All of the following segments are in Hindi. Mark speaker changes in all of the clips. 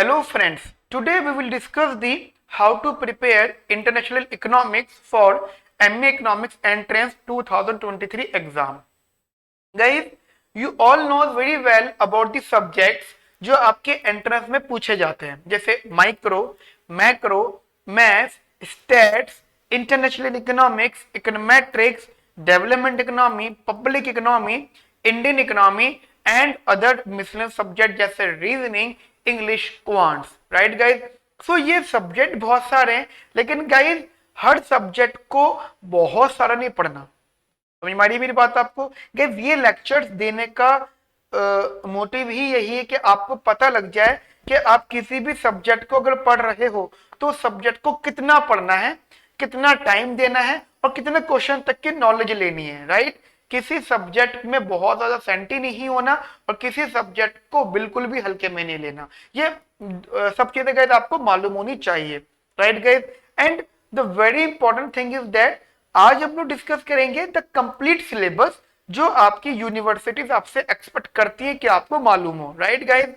Speaker 1: Hello friends, today we will discuss the how to prepare international economics for MA Economics Entrance 2023 exam. Guys, you all know very well about the subjects जो आपके एंट्रेंस में पूछे जाते हैं, जैसे micro, macro, maths, stats, international economics, econometrics, development economy, public economy, Indian economy and other miscellaneous subject जैसे reasoning, English, quants, right guys. So ये सब्जेक्ट बहुत सारे हैं, लेकिन गाइज हर सब्जेक्ट को बहुत सारा नहीं पढ़ना। समझ में आ रही मेरी बात आपको? गाइज ये लेक्चर्स देने का मोटिव ही यही है कि आपको पता लग जाए कि आप किसी भी सब्जेक्ट को अगर पढ़ रहे हो तो सब्जेक्ट को कितना पढ़ना है, कितना टाइम देना है और कितने क्वेश्चन तक की नॉलेज लेनी है, राइट। किसी सब्जेक्ट में बहुत ज्यादा सेंटी नहीं होना और किसी सब्जेक्ट को बिल्कुल भी हल्के में नहीं लेना। ये सब चीजें गाइस आपको मालूम होनी चाहिए, right guys. And the very important thing is that आज हम लोग डिस्कस करेंगे द कंप्लीट सिलेबस जो आपकी यूनिवर्सिटीज आपसे एक्सपेक्ट करती है कि आपको मालूम हो, राइट गाइस।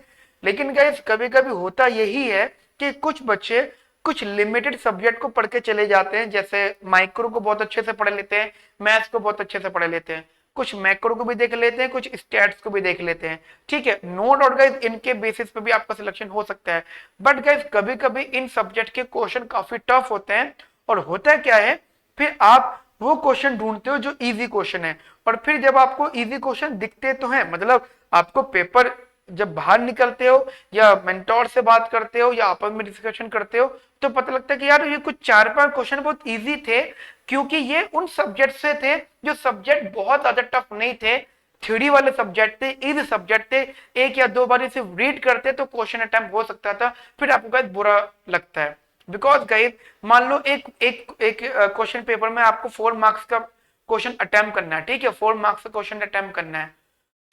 Speaker 1: लेकिन गाइस कभी कभी होता यही है कि कुछ बच्चे कुछ लिमिटेड सब्जेक्ट को पढ़ के चले जाते हैं, जैसे माइक्रो को बहुत अच्छे से पढ़ लेते हैं, मैथ्स को बहुत अच्छे से पढ़ लेते हैं, कुछ मैक्रो को भी देख लेते हैं, कुछ स्टैट्स को भी देख लेते हैं, ठीक है। नो डाउट गाइस इनके बेसिस पे भी आपका सिलेक्शन हो सकता है, बट गाइस कभी कभी इन सब्जेक्ट के क्वेश्चन काफी टफ होते हैं और होता क्या है, फिर आप वो क्वेश्चन ढूंढते हो जो इजी क्वेश्चन है, और फिर जब आपको इजी क्वेश्चन दिखते तो हैं, मतलब आपको पेपर जब बाहर निकलते हो या मेंटोर से बात करते हो या आपस में डिस्कशन करते हो तो पता लगता है कि यार ये कुछ 4-5 क्वेश्चन बहुत इजी थे, क्योंकि ये उन सब्जेक्ट से थे जो सब्जेक्ट बहुत ज्यादा टफ नहीं थे, थ्योरी वाले सब्जेक्ट थे, इजी सब्जेक्ट थे। एक या दो बार सिर्फ रीड करते तो क्वेश्चन अटेम्प्ट हो सकता था, फिर आपको गाइस बुरा लगता है। बिकॉज गाइस मान लो एक क्वेश्चन पेपर में आपको 4 मार्क्स का क्वेश्चन अटेम्प्ट करना है, ठीक है, 4 मार्क्स का क्वेश्चन अटेम्प्ट करना है।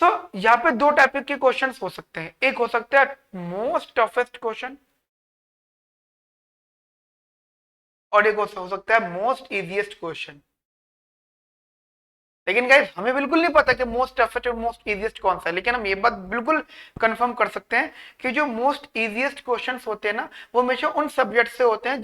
Speaker 1: तो यहाँ पे दो टाइप के क्वेश्चंस हो सकते हैं, एक हो सकता है मोस्ट टफेस्ट क्वेश्चन और एक हो सकता है मोस्ट इजीएस्ट क्वेश्चन। लेकिन गाइस हमें बिल्कुल नहीं पता कि मोस्ट टफेस्ट और मोस्ट इजीएस्ट कौन सा है, लेकिन हम ये बात बिल्कुल कंफर्म कर सकते हैं कि जो मोस्ट इजीएस्ट क्वेश्चंस होते हैं ना वो हमेशा उन सब्जेक्ट से होते हैं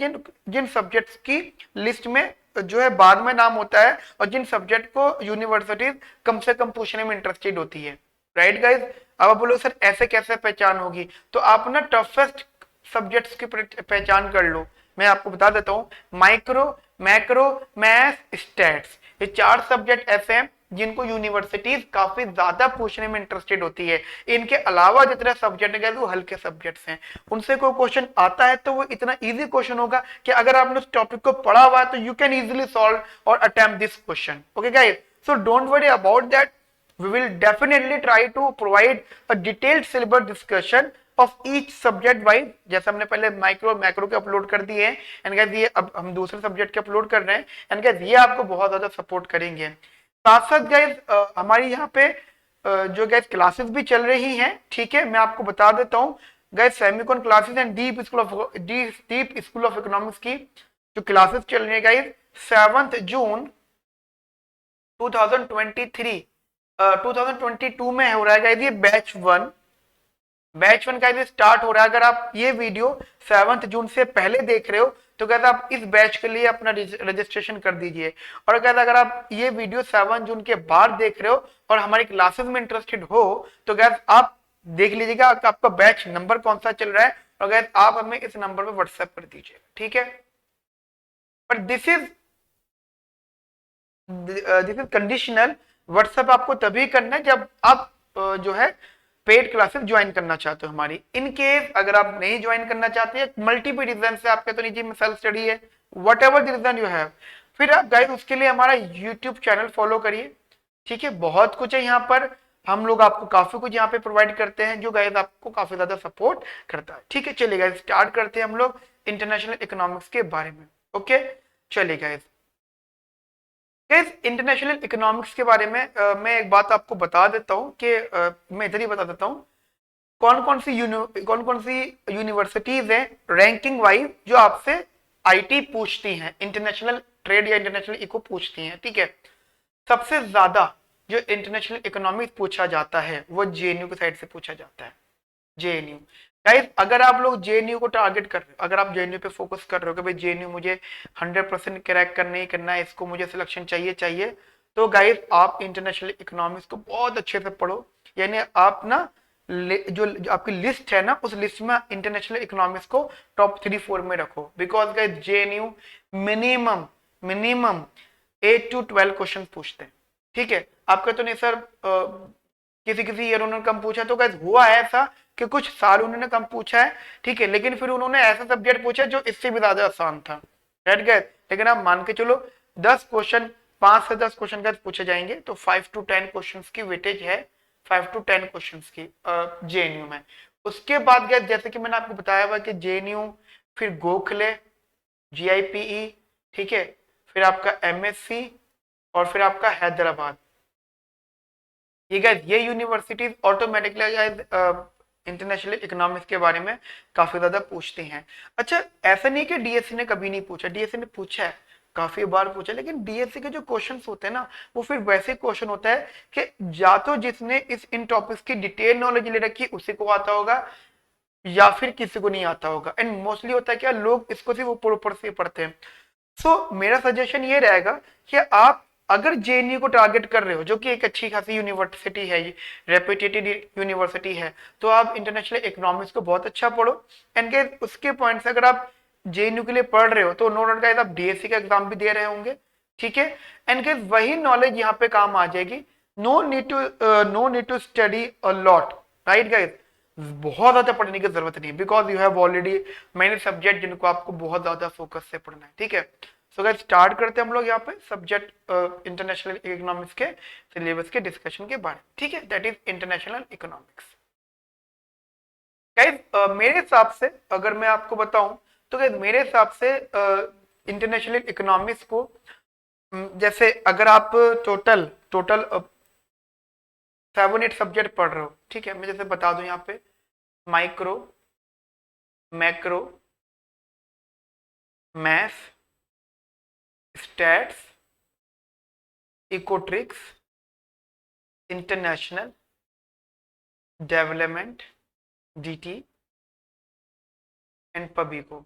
Speaker 1: जिन सब्जेक्ट्स की लिस्ट में जो है बाद में नाम होता है और जिन सब्जेक्ट को यूनिवर्सिटीज कम से कम पूछने में इंटरेस्टेड होती है, राइट गाइज। अब आप बोलो सर ऐसे कैसे पहचान होगी, तो आप ना टफेस्ट सब्जेक्ट्स की पहचान कर लो। मैं आपको बता देता हूं, माइक्रो, मैक्रो, मैथ्स, स्टैट्स, ये 4 सब्जेक्ट ऐसे हैं जिनको यूनिवर्सिटीज काफी ज्यादा पूछने में इंटरेस्टेड होती है। इनके अलावा जितने सब्जेक्ट है वो हल्के सब्जेक्ट्स हैं, उनसे कोई क्वेश्चन आता है तो वो इतना इजी क्वेश्चन होगा कि अगर आपने उस टॉपिक को पढ़ा हुआ है तो यू कैन इजीली सॉल्व और attempt this question, okay guys. So don't worry about that, we will definitely try to provide a detailed syllabus discussion of each subject wise, जैसे हमने पहले माइक्रो मैक्रो के अपलोड कर दिए हैं, एंड गाइस ये अब हम दूसरे सब्जेक्ट के अपलोड कर रहे हैं, एंड गाइस ये आपको बहुत ज्यादा सपोर्ट करेंगे। साथ साथ गाइस हमारी यहाँ पे जो गाइस क्लासेस भी चल रही हैं, ठीक है, मैं आपको बता देता हूँ guys, Semicon classes and deep school of economics की जो क्लासेस चल रही है गाइस 7 जून 2023 2022 में हो रहा है गाइस ये बैच वन का स्टार्ट हो रहा है। अगर आप ये वीडियो 7 जून से पहले देख रहे हो तो कहते आप इस बैच के लिए अपना रजिस्ट्रेशन कर दीजिए, और कहते अगर आप ये वीडियो 7 जून के बाद देख रहे हो और हमारी क्लासेस में इंटरेस्टेड हो तो गैस आप देख लीजिएगा आपका बैच नंबर कौन सा चल रहा है, और गैस आप हमें इस नंबर पर व्हाट्सएप कर दीजिएगा, ठीक है। But this is conditional, WhatsApp आपको तभी करना है जब आप जो है पेड क्लासेस ज्वाइन करना चाहते हो हमारी। इन केस अगर आप नहीं ज्वाइन करना चाहते हैं, मल्टीपल रीजन से, आपके तो निजी में सेल्फ स्टडी है, whatever the reason you have, फिर आप गाइस उसके लिए हमारा यूट्यूब चैनल फॉलो करिए, ठीक है। बहुत कुछ है यहाँ पर, हम लोग आपको काफी कुछ यहाँ पे प्रोवाइड करते हैं जो गाइस आपको काफी ज्यादा सपोर्ट करता है, ठीक है। चलिए गाइस स्टार्ट करते हैं हम लोग इंटरनेशनल इकोनॉमिक्स के बारे में, ओके। चलिए गाइस इंटरनेशनल इकोनॉमिक्स के बारे में मैं एक बात आपको बता देता हूँ कि मैं इधर ही बता देता हूँ कौन कौन सी यूनिवर्सिटीज हैं रैंकिंग वाइज जो आपसे आईटी पूछती हैं, इंटरनेशनल ट्रेड या इंटरनेशनल इको पूछती हैं, ठीक है। सबसे ज्यादा जो इंटरनेशनल इकोनॉमिक्स पूछा जाता है वो जेएनयू की साइड से पूछा जाता है, जेएनयू। गाइस अगर आप लोग जेएनयू को टारगेट कर रहे हो, अगर आप जेएनयू पे फोकस कर रहे हो कि भाई जेएनयू मुझे 100% क्रैक करना ही करना है, इसको मुझे सिलेक्शन चाहिए चाहिए, तो गाइस आप इंटरनेशनल इकोनॉमिक्स को बहुत अच्छे से पढ़ो। यानी आप ना जो आपकी लिस्ट है ना, उस लिस्ट में इंटरनेशनल इकोनॉमिक्स को टॉप 3-4 में रखो। Because guys JNU minimum minimum 8 to 12 question पूछते हैं। ठीक है, आपका तो नहीं सर किसी किसी ईयर उन्होंने कम पूछा, तो गाइस हुआ है ऐसा कि कुछ साल उन्होंने कम पूछा है, ठीक है, लेकिन फिर उन्होंने ऐसा सब्जेक्ट पूछा जो इससे भी ज्यादा आसान था, राइट गाइस। लेकिन आप मान के चलो 10 क्वेश्चन, 5 से 10 क्वेश्चन गाइस पूछे जाएंगे, तो 5 to 10 क्वेश्चन की वेटेज है, 5 to 10 क्वेश्चन की जेएनयू में। उसके बाद गाइस जैसे कि मैंने आपको बताया हुआ कि जेएनयू, फिर गोखले, जीआईपीई, ठीक है, फिर आपका एमएससी, और फिर आपका हैदराबाद। ये गाइस ये universities automatically guys international economics के बारे में काफी ज्यादा पूछती हैं। अच्छा, ऐसा नहीं कि डीएससी ने कभी नहीं पूछा, डीएससी ने पूछा है, काफी बार पूछा, लेकिन डीएससी के जो क्वेश्चंस होते हैं ना, वो फिर वैसे क्वेश्चन होता है कि या तो जिसने इन टॉपिक्स की डिटेल नॉलेज ले रखी उसी को आता होगा, या फिर किसी को नहीं आता होगा। एंड मोस्टली होता है क्या, लोग इसको सिर्फ ऊपर ऊपर से पढ़ते हैं। सो मेरा सजेशन ये रहेगा कि आप अगर जेएनयू को टारगेट कर रहे हो, जो कि एक अच्छी खासी यूनिवर्सिटी है, रेप्यूटेड यूनिवर्सिटी है, तो आप इंटरनेशनल इकोनॉमिक्स को बहुत अच्छा पढ़ो। एंड गाइस उसके पॉइंट से अगर आप जेएनयू के लिए पढ़ रहे हो, तो नो डाउट गाइस आप डीएससी का एग्जाम भी दे रहे होंगे, ठीक है। एंड गाइस वही नॉलेज यहाँ पे काम आ जाएगी। No need to study a lot, right guys. बहुत ज्यादा पढ़ने की जरूरत नहीं, because you have already many subject जिनको आपको बहुत ज्यादा फोकस से पढ़ना है, ठीक है। सो गाइस स्टार्ट करते हैं हम लोग यहाँ पे सब्जेक्ट इंटरनेशनल इकोनॉमिक्स के सिलेबस के डिस्कशन के बारे में, ठीक है, that is international economics. Guys मेरे हिसाब से अगर मैं आपको बताऊं, तो गाइस मेरे हिसाब से इंटरनेशनल इकोनॉमिक्स को जैसे अगर आप टोटल टोटल 7-8 सब्जेक्ट पढ़ रहे हो, ठीक है, मैं जैसे बता दूं यहाँ पे micro, macro, math, stats, econometrics, international, development, DT and पब्लिको।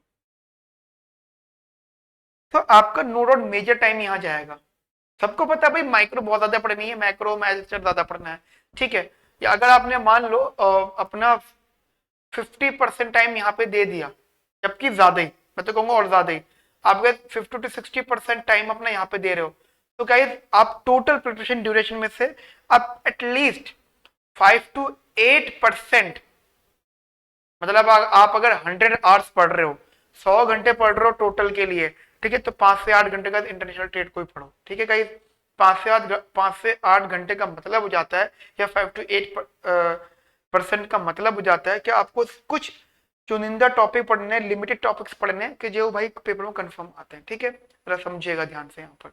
Speaker 1: तो आपका नो डाउट मेजर टाइम यहां जाएगा। सबको पता है भाई माइक्रो बहुत ज्यादा पढ़नी है, मैक्रो मैथ ज्यादा पढ़ना है, ठीक है। या अगर आपने मान लो अपना 50% टाइम यहाँ पे दे दिया, जबकि ज्यादा ही, मैं तो कहूंगा और ज्यादा ही, आप अगर 50 to 60% टाइम अपना यहाँ पे दे रहे हो, तो गाइस आप टोटल प्रिपरेशन ड्यूरेशन में से आप एटलीस्ट 5 to 8%, मतलब आप अगर 100 आवर्स पढ़ रहे हो, 100 घंटे पढ़ रहे हो टोटल के लिए, ठीक है, तो 5 से 8 घंटे का इंटरनेशनल ट्रेड को ही पढ़ो, ठीक है गाइस। 5 से 8 घंटे का मतलब हो जाता है, या 5 to 8% का मतलब हो जाता है कि आपको कुछ चुनिंदा टॉपिक पढ़ने, लिमिटेड टॉपिक्स पढ़ने कि जो भाई पेपर में कंफर्म आते हैं, ठीक है। जरा समझिएगा ध्यान से यहाँ पर।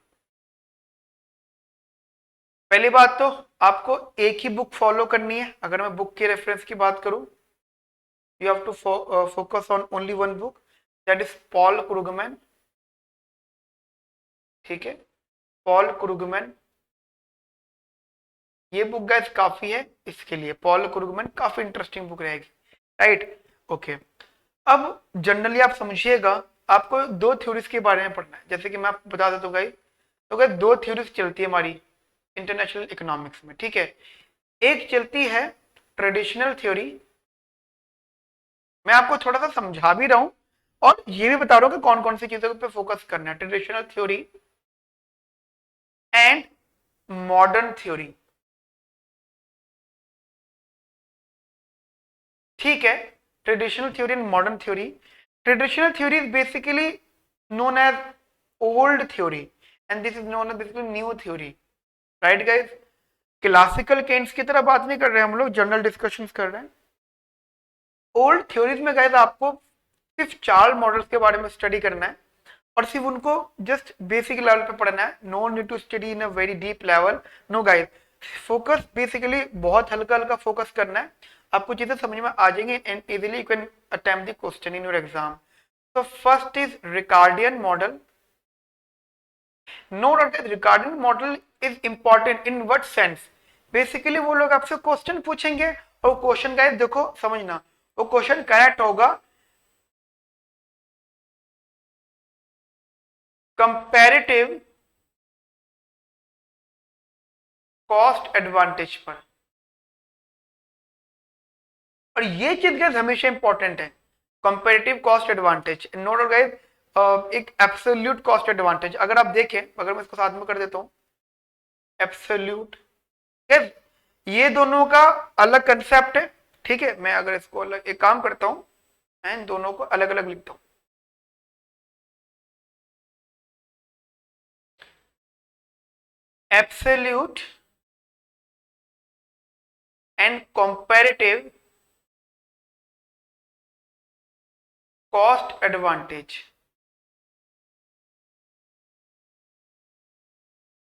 Speaker 1: पहली बात तो आपको एक ही बुक फॉलो करनी है। अगर मैं बुक के रेफरेंस की बात करूं, you have to focus on only one book, that is Paul Krugman, ठीक है, पॉल क्रूगमैन। ये बुक गाइस काफी है इसके लिए, पॉल क्रूगमैन काफी इंटरेस्टिंग बुक रहेगी, राइट, ओके। अब जनरली आप समझिएगा, आपको दो थ्योरीज के बारे में पढ़ना है, जैसे कि मैं आपको बता देता हूँ गाइस। तो गाइस दो थ्योरीज चलती है हमारी इंटरनेशनल इकोनॉमिक्स में, ठीक है। एक चलती है ट्रेडिशनल थ्योरी, मैं आपको थोड़ा सा समझा भी रहा हूं और ये भी बता रहा हूं कि कौन कौन सी चीजों पे फोकस करना है। Traditional theory and modern theory, ठीक है। Traditional theory and modern theory. Traditional theory is basically known as old theory and this is known as basically new theory, right guys. Classical केंट्स की तरह बात नहीं कर रहे हैं हम लोग, जनरल डिस्कशंस कर रहे हैं। ओल्ड थ्योरीज में गाइस आपको सिर्फ 4 मॉडल्स के बारे में स्टडी करना है और सिर्फ उनको जस्ट बेसिक लेवल पे पढ़ना है। No need to study in a very deep level, no guys. Focus basically बहुत हल्का हल्का फोकस करना है, आपको चीजें समझ में आ जाएंगी and easily you can attempt the question in your exam. तो first is Ricardian model. No doubt Ricardian model is important in what sense, basically वो लोग आपसे क्वेश्चन पूछेंगे और क्वेश्चन गाइस देखो समझना, वो क्वेश्चन करेक्ट होगा कंपैरेटिव कॉस्ट एडवांटेज पर। और ये चीज गाइस हमेशा इंपॉर्टेंट है, comparative cost advantage, note guys एक एब्सोल्यूट कॉस्ट एडवांटेज। अगर आप देखें, अगर मैं इसको साथ में कर देता हूं, एब्सोल्यूट, ये दोनों का अलग कंसेप्ट है, ठीक है। मैं अगर इसको अलग एक काम करता हूं, मैं इन दोनों को अलग अलग लिखता हूं। Absolute and comparative cost advantage.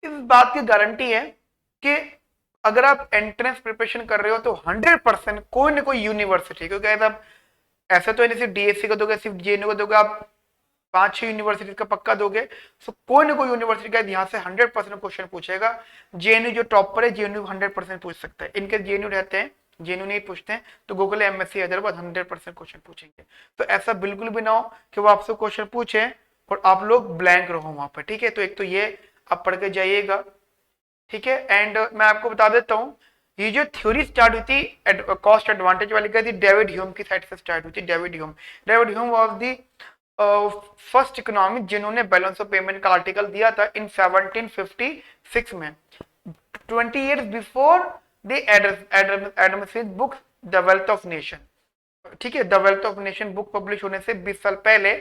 Speaker 1: इस बात की गारंटी है कि अगर आप एंट्रेंस प्रिपरेशन कर रहे हो तो 100% कोई ना कोई यूनिवर्सिटी, क्योंकि आप ऐसे तो नहीं सिर्फ डीएससी का दोगे, सिर्फ जेएनयू का दोगे, आप 5-6 यूनिवर्सिटी का पक्का दोगे, तो कोई ना कोई यूनिवर्सिटी का यहाँ से 100% क्वेश्चन पूछेगा। जेएनयू जो टॉप पर है, जेएनयू 100% पूछ सकता है। इनके जेएनयू रहते हैं, जेएनयू नहीं पूछते हैं, तो गूगल एमएससी हैदराबाद 100% क्वेश्चन पूछेंगे। तो ऐसा बिल्कुल भी ना हो कि वो आपसे क्वेश्चन पूछे और आप लोग ब्लैंक रहो वहां पर, ठीक है। तो एक तो ये आप पढ़ के जाइएगा, ठीक है। एंड मैं आपको बता देता हूँ, ये जो थ्योरी स्टार्ट हुई थी कॉस्ट एडवांटेज वाली का, डेविड ह्यूम की साइड से स्टार्ट हुई थी। David Hume was the first economist जिन्होंने बैलेंस ऑफ पेमेंट का आर्टिकल दिया था इन 1756 में, 20 years before the Adam Smith book the wealth of nation, ठीक है। The wealth of nation book publish होने से 20 साल पहले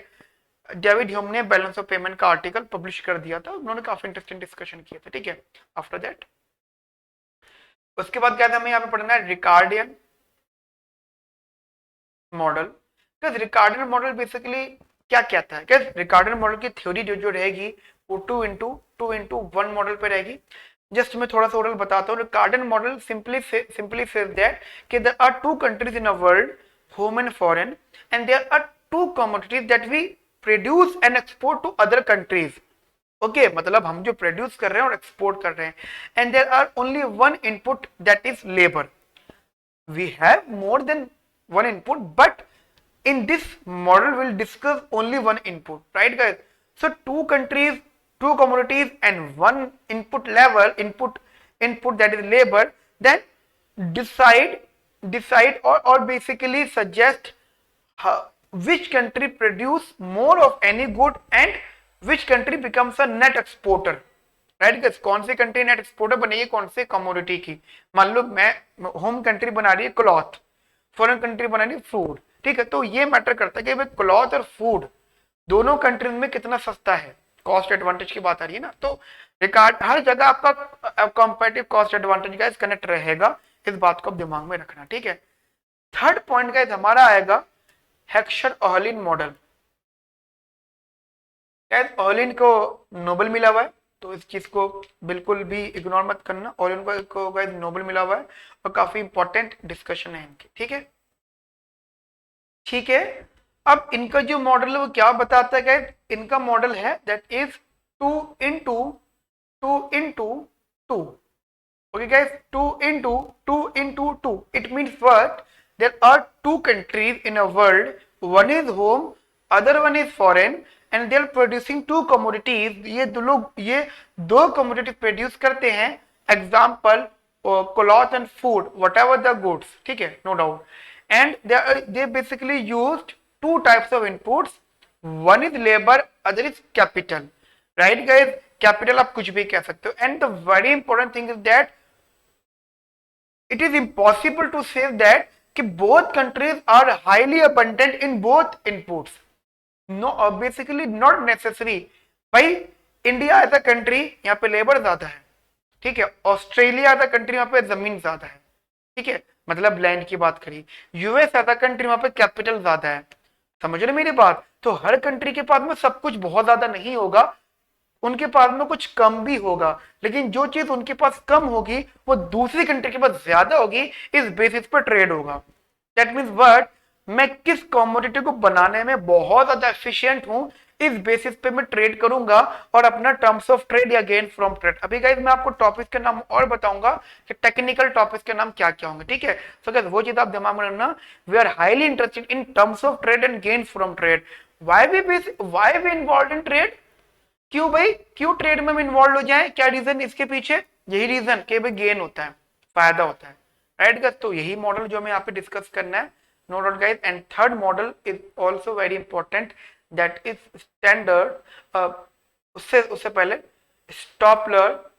Speaker 1: डेविड ह्यूम ने बैलेंस ऑफ पेमेंट का आर्टिकल पब्लिश कर दिया था। उन्होंने काफी इंटरेस्टिंग डिस्कशन किया था, ठीक है। आफ्टर दैट उसके बाद क्या था, हमें यहाँ पे पढ़ना है Ricardian model. Ricardian model basically क्या कहता है, रिकार्डियन मॉडल की थ्योरी जो रहेगी वो 2x1 मॉडल पे रहेगी। जस्ट मैं थोड़ा सा ओरल बताता हूँ। Ricardian model simply says that कि there are two countries in a world, home and foreign, and there are two commodities that we produce and export to other countries. Okay, मतलब हम जो प्रोड्यूस कर रहे हैं और एक्सपोर्ट कर रहे हैं, and there are only one input that is labour. We have more than one input, but in this model we'll discuss only one input, right guys? So two countries, two commodities, and one input level, input that is labor, then decide or basically suggest which country produce more of any good and which country becomes a net exporter, right guys? कौन सी कंट्री नेट एक्सपोर्टर बनेगी कौन से कमोडिटी की। मान लो मैं होम कंट्री बना रही है क्लॉथ, फॉरेन कंट्री बना रही है फूड, ठीक है। तो ये मैटर करता है कि भाई क्लॉथ और फूड दोनों कंट्रीज में कितना सस्ता है, कॉस्ट एडवांटेज की बात आ रही है ना। तो रिकार्ड हर जगह आपका comparative cost advantage guys connect रहेगा, इस बात को आप दिमाग में रखना, ठीक है। थर्ड पॉइंट गाइस हमारा आएगा हेक्सर-ओहलिन मॉडल। गाइस ओहलिन को नोबेल मिला हुआ है, तो इस चीज को बिल्कुल भी इग्नोर मत करना। ओहलिन को गाइस नोबेल मिला हुआ है और काफी इंपॉर्टेंट डिस्कशन है इनकी, ठीक है, ठीक है। अब इनका जो मॉडल है वो क्या बताता है गाइस? इनका मॉडल है that is 2 into 2 into 2, okay guys, 2 into 2 into 2. It means what? There are two countries in a world, one is home, other one is foreign, and they are producing two commodities. ये दो commodities produce करते हैं, example cloth and food, whatever the goods, ठीक है, no doubt. And they basically used two types of inputs, one is labor, other is capital, right guys? Capital आप कुछ भी कह सकते हो। And the very important thing is that it is impossible to say that कि both countries are highly abundant in both inputs. No, basically not necessary. भाई इंडिया एज अ कंट्री यहाँ पे लेबर ज्यादा है, ठीक है। ऑस्ट्रेलिया एज अ कंट्री यहाँ पे जमीन ज्यादा है, ठीक है, मतलब लैंड की बात करी। यूएस एज अ कंट्री वहां पे कैपिटल ज्यादा है, समझ रहे मेरी बात? तो हर कंट्री के पास में सब कुछ बहुत ज्यादा नहीं होगा, उनके पास में कुछ कम भी होगा, लेकिन जो चीज उनके पास कम होगी वो दूसरी कंट्री के पास ज्यादा होगी, इस बेसिस पर ट्रेड होगा। That means what? मैं किस कमोडिटी को बनाने में बहुत ज्यादा एफिशिएंट हूं, इस बेसिस पे मैं ट्रेड करूंगा और अपना टर्म्स ऑफ ट्रेड या गेन फ्रॉम ट्रेड। अभी गाइस मैं आपको टॉपिक के नाम और बताऊंगा कि टेक्निकल टॉपिक्स के नाम क्या क्या होंगे, ठीक है। सो गाइस वो चीज आप दिमाग में रखना, we are highly interested in terms of trade and gain from trade. Why we involve in trade, क्यों भाई, क्यों ट्रेड में हम इन्वॉल्व हो जाए, क्या रीजन इसके पीछे, यही रीजन कि भाई गेन होता है, फायदा होता है, राइट गाइस। तो यही मॉडल जो हमें यहाँ पे डिस्कस करना है, no doubt guys. And third model is also very important, that is standard, उससे उससे पहले Stolper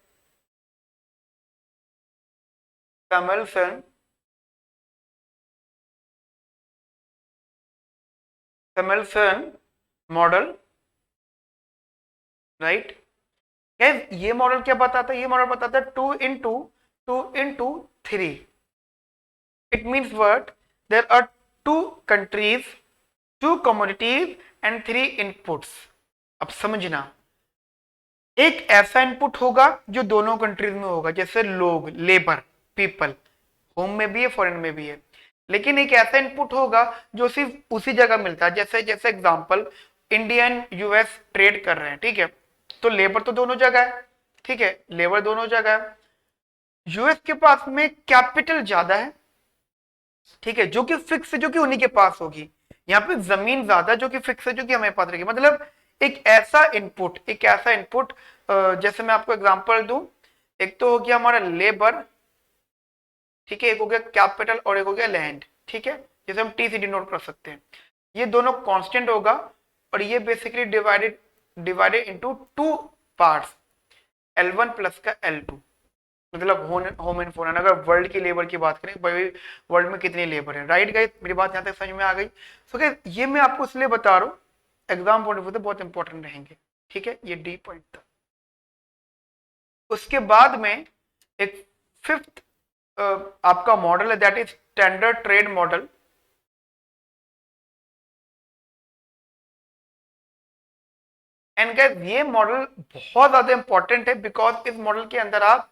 Speaker 1: Samuelson model, right. Guys ये मॉडल क्या बताता है, ये मॉडल बताता है 2 into 3। It means what? There are 2 countries, 2 commodities and 3 inputs। अब समझना, एक ऐसा इनपुट होगा जो दोनों कंट्रीज में होगा, जैसे लोग, लेबर, पीपल, होम में भी है फॉरेन में भी है। लेकिन एक ऐसा इनपुट होगा जो सिर्फ उसी जगह मिलता है, जैसे जैसे एग्जांपल इंडियन यूएस ट्रेड कर रहे हैं, ठीक है, तो लेबर तो दोनों जगह है, ठीक है, लेबर दोनों जगह है। यूएस के पास में कैपिटल ज्यादा है, ठीक है, जो कि फिक्स है, जो कि उन्हीं के पास होगी। यहाँ पे जमीन ज्यादा जो कि फिक्स है, जो कि हमें पास रहेगी। मतलब एक ऐसा इनपुट, जैसे मैं आपको एग्जांपल दूं, एक तो हो गया हमारा लेबर, ठीक है, एक हो गया कैपिटल और एक हो गया लैंड, ठीक है, जैसे हम टी सी डिनोट कर सकते हैं। ये दोनों कांस्टेंट होगा और ये basically divided divided into 2 parts, L1 plus का L2। मतलब होम एंड फॉरेन, अगर वर्ल्ड की लेबर की बात करें, भाई वर्ल्ड में कितनी लेबर है, राइट गाइस, मेरी बात यहाँ तक समझ में आ गई। सो गाइस ये मैं आपको इसलिए बता रहा हूँ, एग्जाम पॉइंट ऑफ व्यू से बहुत इंपॉर्टेंट रहेंगे, ठीक है, ये डी पॉइंट था। उसके बाद में एक फिफ्थ आपका मॉडल है, that is standard trade model. And guys ये मॉडल बहुत ज्यादा इंपॉर्टेंट है, बिकॉज इस मॉडल के अंदर आप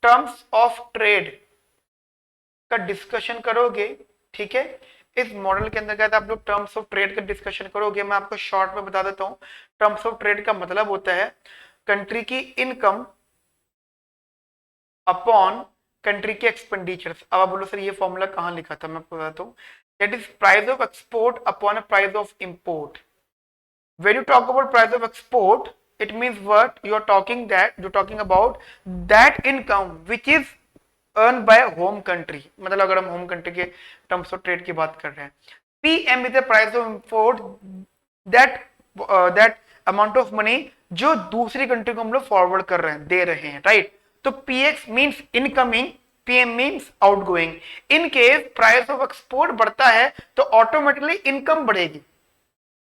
Speaker 1: टर्म्स ऑफ ट्रेड का डिस्कशन करोगे, ठीक है। इस मॉडल के अंदर आप लोग टर्म्स ऑफ ट्रेड का डिस्कशन करोगे। मैं आपको शॉर्ट में बता देता हूं, टर्म्स ऑफ ट्रेड का मतलब होता है कंट्री की इनकम अपॉन कंट्री के एक्सपेंडिचर्स। अब आप बोलो सर ये फॉर्मूला कहां लिखा था, मैं आपको बताता हूं, that is price of export upon price of import. When you talk about price of export, it means what you are talking, that you're talking about that income which is earned by home country। मतलब अगर हम होम कंट्री के टर्म्स ऑफ ट्रेड की बात कर रहे हैं, PM is the price of import, that that amount of money जो दूसरी कंट्री को हम लोग फॉरवर्ड कर रहे हैं, दे रहे हैं, राइट। तो PX means incoming, PM means outgoing. In case price of export बढ़ता है तो ऑटोमेटिकली इनकम बढ़ेगी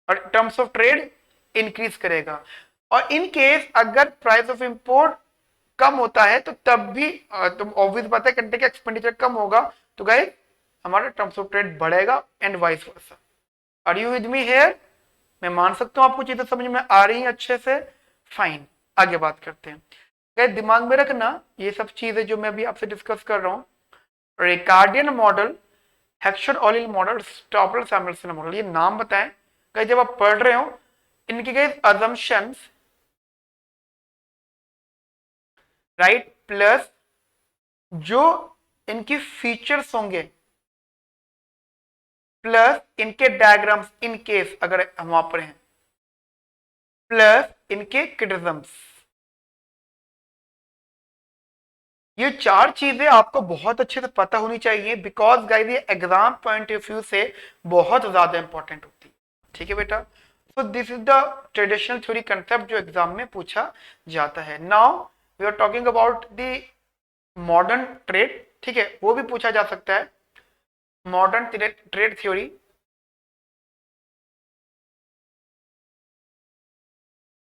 Speaker 1: और टर्म्स ऑफ ट्रेड इंक्रीज करेगा। और इन केस अगर प्राइस ऑफ इंपोर्ट कम होता है तो तब भी तो ऑब्वियस बात है कंट्री का एक्सपेंडिचर कम होगा, तो गाइस हमारा टर्म्स ऑफ ट्रेड बढ़ेगा and vice versa. Are you with me here? मैं मान सकता हूं आपको चीजें समझ में आ रही हैं अच्छे से, फाइन। आगे बात करते हैं। गाइस दिमाग में रखना ये सब चीजें जो मैं अभी आपसे डिस्कस कर रहा हूं, रिकार्डियन मॉडल, हेक्सर-ओलिल मॉडल, स्टॉपलर-सैमुएल्सन मॉडल, ये नाम बताएं जब आप पढ़ रहे हो, इनकी गई अजम्पशंस, राइट, प्लस जो इनकी फीचर्स होंगे, प्लस इनके डायग्राम्स इन केस अगर हम वहां पर हैं, प्लस इनके क्रिटिसिज्म्स। ये 4 चीजें आपको बहुत अच्छे से पता होनी चाहिए, बिकॉज गाइस ये एग्जाम पॉइंट ऑफ व्यू से बहुत ज्यादा इंपॉर्टेंट होती है, ठीक है बेटा। So this is the traditional theory concept जो एग्जाम में पूछा जाता है। Now we are talking about the modern trade, ठीक है, वो भी पूछा जा सकता है, मॉडर्न ट्रेड थ्योरी।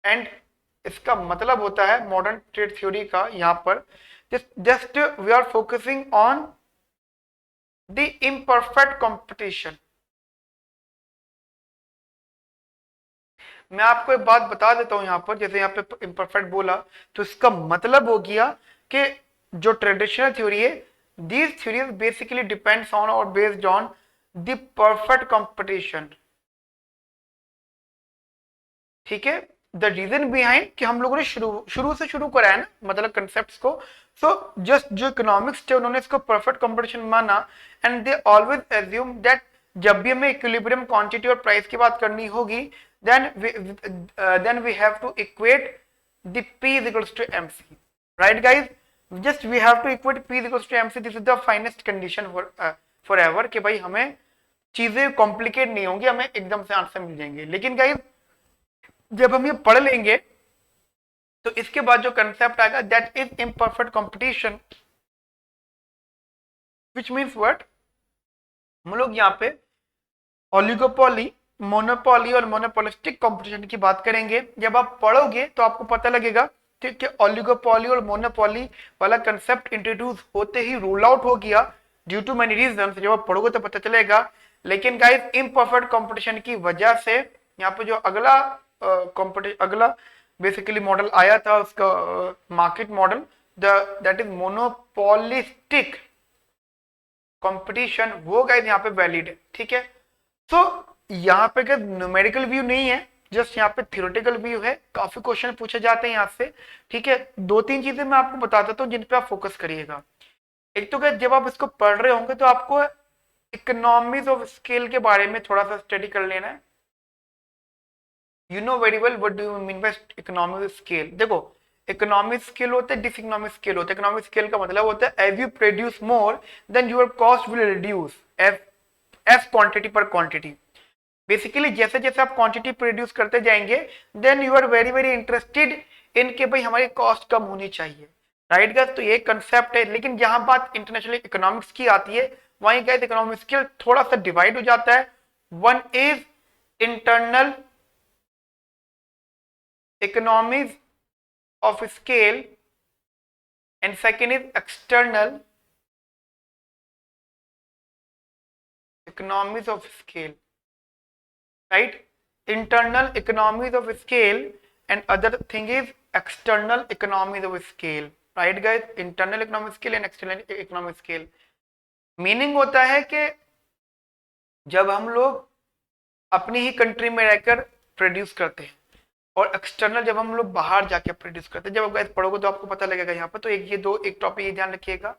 Speaker 1: एंड इसका मतलब होता है मॉडर्न ट्रेड थ्योरी का यहाँ पर just we are focusing on the imperfect competition. मैं आपको एक बात बता देता हूं यहाँ पर, जैसे यहाँ पे इम्परफेक्ट बोला तो इसका मतलब हो गया कि जो ट्रेडिशनल थ्योरी है, this theory basically depends on और based on the perfect competition. ठीक है, द रीजन बिहाइंड कि हम लोगों ने शुरू से शुरू करा है ना, मतलब कंसेप्ट को। सो जस्ट जो इकोनॉमिक्स थे उन्होंने इसको परफेक्ट कंपटीशन माना, and they always assume that जब भी हमें इक्विलिब्रियम क्वांटिटी और प्राइस की बात करनी होगी, then we have to equate the P is equals to MC, right guys? Just we have to equate P is equals to MC. This is the finest condition for forever कि भाई हमें चीजें कॉम्प्लिकेट नहीं होंगी, हमें एकदम से आंसर मिल जाएंगे। लेकिन गाइस जब हम ये पढ़ लेंगे तो इसके बाद जो कंसेप्ट आएगा that is imperfect competition, which means what, हम लोग यहाँ पे ओलिगोपोली, मोनोपोली और मोनोपोलिस्टिक कंपटीशन की बात करेंगे। जब आप पढ़ोगे तो आपको पता लगेगा ठीक है, ओलिगोपोली और मोनोपोली वाला कंसेप्ट इंट्रोड्यूस होते ही रूल आउट हो गया ड्यू टू मेनी रीजन। जब आप पढ़ोगे तो पता चलेगा। लेकिन गाइस इम्परफेक्ट कंपटीशन की वजह से यहाँ पे जो अगला अगला बेसिकली मॉडल आया था उसका market model, that is monopolistic competition, वो गाइस यहाँ पे वैलिड है। ठीक है, तो यहाँ पे क्या न्यूमेरिकल व्यू नहीं है, जस्ट यहाँ पे थियोरेटिकल व्यू है। काफी क्वेश्चन पूछे जाते हैं यहाँ से। ठीक है, दो तीन चीजें मैं आपको बता देता हूँ जिन पे आप फोकस करिएगा। एक तो क्या जब आप इसको पढ़ रहे होंगे तो आपको इकोनॉमीज ऑफ स्केल के बारे में थोड़ा सा स्टडी कर लेना है। You know very well what do you mean by economic scale. देखो इकोनॉमिक स्केल होता है, डिसइकोनॉमिक स्केल होता है। इकोनॉमिक स्केल का मतलब होता है as you produce more then your cost will reduce as quantity per quantity. Basically जैसे जैसे आप क्वांटिटी प्रोड्यूस करते जाएंगे then you are very very interested in के भाई हमारी कॉस्ट कम होनी चाहिए, राइट गाइस? तो ये कंसेप्ट है। लेकिन जहां बात इंटरनेशनल इकोनॉमिक्स की आती है वहीं गाइस इकोनॉमिक स्केल थोड़ा सा डिवाइड हो जाता है। One is internal economies of scale and second is external economies of scale, right? Internal economies of scale and other thing is external economies of scale, right guys? Internal economic scale and external economic scale meaning होता है कि जब हम लोग अपनी ही कंट्री में रहकर प्रोड्यूस करते हैं और एक्सटर्नल जब हम लोग बाहर जाके प्रोड्यूस करते हैं। जब आप गाइस पढ़ोगे तो आपको पता लगेगा यहाँ पर। तो एक टॉपिक ये ध्यान रखिएगा।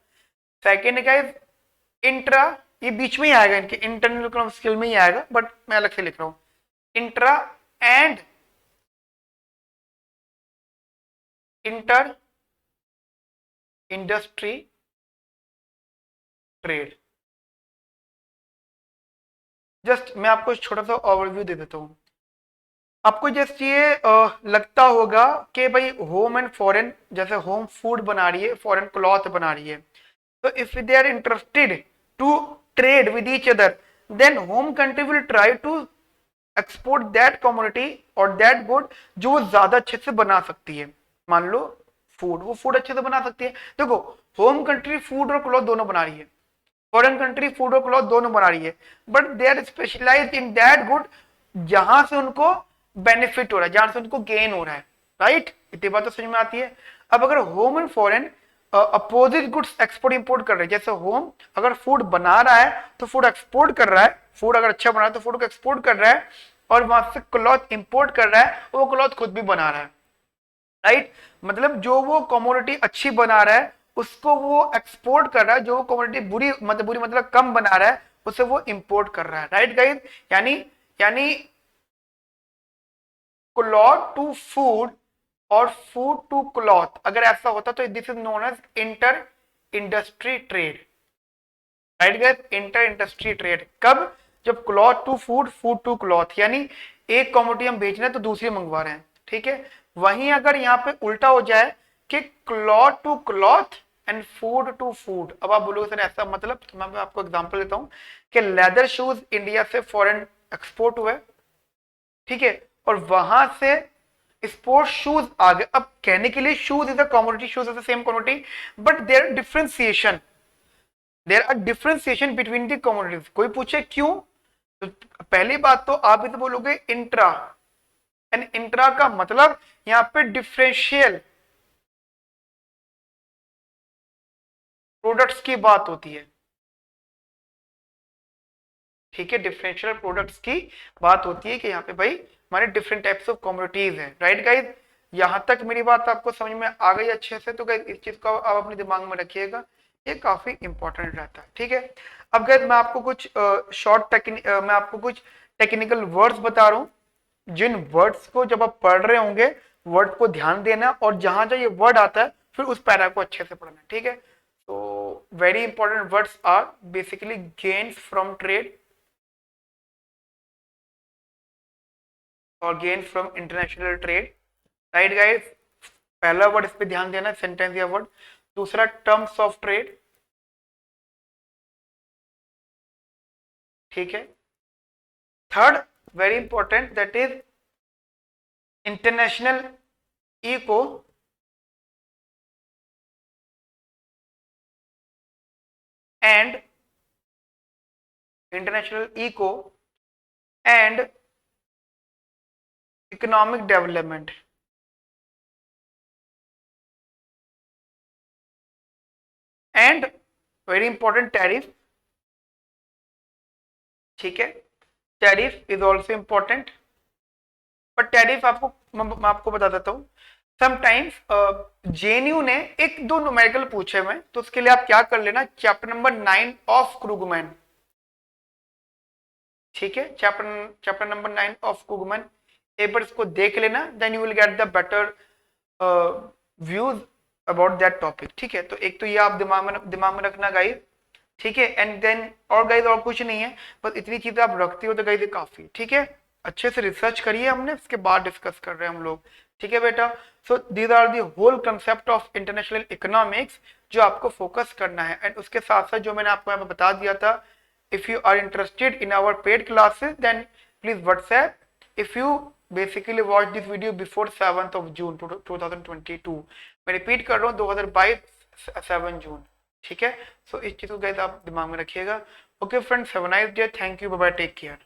Speaker 1: सेकेंड गाइस इंट्रा, ये बीच में ही आएगा, इनके इंटरनल इकोनॉमिक स्केल में ही आएगा बट मैं अलग से लिख रहा हूँ। Intra and inter industry trade. Just मैं आपको छोटा सा ओवरव्यू दे देता हूँ। आपको जस्ट ये लगता होगा कि भाई होम एंड फॉरेन, जैसे होम फूड बना रही है, फॉरेन क्लॉथ बना रही है, तो if they are interested to trade with each other then home country will try to export that commodity और दैट गुड जो वो ज्यादा अच्छे से बना सकती है। मान लो फूड, वो फूड अच्छे से बना सकती है। देखो होम कंट्री फूड और क्लॉथ दोनों बना रही है, फॉरेन कंट्री फूड और क्लॉथ दोनों बना रही है, but they are specialised in that good जहां से उनको बेनिफिट हो रहा है, जहां से उनको गेन हो रहा है, राइट? इतनी बात तो समझ में आती है। अब अगर home and foreign opposite goods export import कर रहे हैं, जैसे होम अगर फूड बना रहा है तो फूड एक्सपोर्ट कर रहा है, फूड अगर अच्छा बना रहा है तो फूड को एक्सपोर्ट कर रहा है, और वहां से क्लॉथ इंपोर्ट कर रहा है, वो क्लॉथ खुद भी बना रहा है, राइट? मतलब जो वो कमोडिटी अच्छी बना रहा है उसको वो एक्सपोर्ट कर रहा है, जो वो कमोडिटी बुरी मतलब कम बना रहा है उसे वो इंपोर्ट कर रहा है, राइट गाइस? यानी क्लॉथ टू फूड और फूड टू क्लॉथ अगर ऐसा होता तो this is known as inter industry trade, right guys? Inter industry trade कब? जब cloth to food, food to cloth, यानी एक कमोडिटी हम बेच रहे हैं तो दूसरी मंगवा रहे हैं, ठीक है? वहीं अगर यहाँ पे उल्टा हो जाए कि cloth to cloth and food to food, अब आप बोलोगे सर ऐसा मतलब, तो मैं आपको एग्जांपल देता हूं कि लेदर शूज इंडिया से फॉरेन एक्सपोर्ट हुए, ठीक है, और वहां से स्पोर्ट्स शूज आ गए। अब कहने के लिए shoes is a commodity, shoes is the same commodity, but there differentiation between the commodities. कोई पूछे क्यों, तो पहली बात तो आप इसे बोलोगे इंट्रा, एंड इंट्रा का मतलब यहां पे डिफरेंशियल प्रोडक्ट्स की बात होती है, ठीक है? डिफरेंशियल प्रोडक्ट्स की बात होती है कि यहाँ पे भाई हमारे डिफरेंट टाइप्स ऑफ कम्युनिटीज हैं, राइट गाइज। यहाँ तक मेरी बात आपको समझ में आ गई अच्छे से, तो गाइज इस चीज को आप अपने दिमाग में रखिएगा, ये काफी इंपॉर्टेंट रहता है, ठीक है। अब गाइज मैं आपको कुछ मैं आपको कुछ टेक्निकल वर्ड्स बता रहा हूँ, जिन वर्ड्स को जब आप पढ़ रहे होंगे वर्ड को ध्यान देना, और जहां जहां ये वर्ड आता है फिर उस पैरा को अच्छे से पढ़ना, ठीक है। तो very important words are basically gains from trade और gains from international trade, right guys. पहला वर्ड इस पे ध्यान देना, सेंटेंस या वर्ड। दूसरा टर्म्स ऑफ ट्रेड, ठीक है। Third very important, that is international eco and international eco and economic development, and very important tariff, ठीक है। टैरिफ इज ऑल्सो इंपॉर्टेंट, पर टैरिफ आपको मैं आपको बता देता हूँ, समटाइम्स जेएनयू ने एक दो न्यूमेरिकल पूछे हुए, तो उसके लिए आप क्या कर लेना, चैप्टर नंबर 9 ऑफ क्रूगमैन, ठीक है। चैप्टर नंबर 9 ऑफ क्रूगमैन, एक बार इसको देख लेना, then you will get the better views about that topic, ठीक है। तो एक तो ये आप दिमाग में रखना गाइस, ठीक है। एंड देन और गाइस और कुछ नहीं है, बस इतनी चीजें आप रखते हो तो गाइस काफी, ठीक है। अच्छे से रिसर्च करिए, हमने इसके बाद डिस्कस कर रहे हैं हम लोग, ठीक है बेटा। So these are the whole concept of international economics जो आपको फोकस करना है। एंड उसके साथ साथ जो मैंने आपको यहाँ पे बता दिया था, if you are interested in our paid classes then please WhatsApp, if you basically watch this video before 7th of June 2022, मैं रिपीट कर रहा हूँ 2022 7 जून, ठीक है। सो इस चीज को गाइस आप दिमाग में रखिएगा। Okay friends, have a nice day, thank you, bye bye, take care.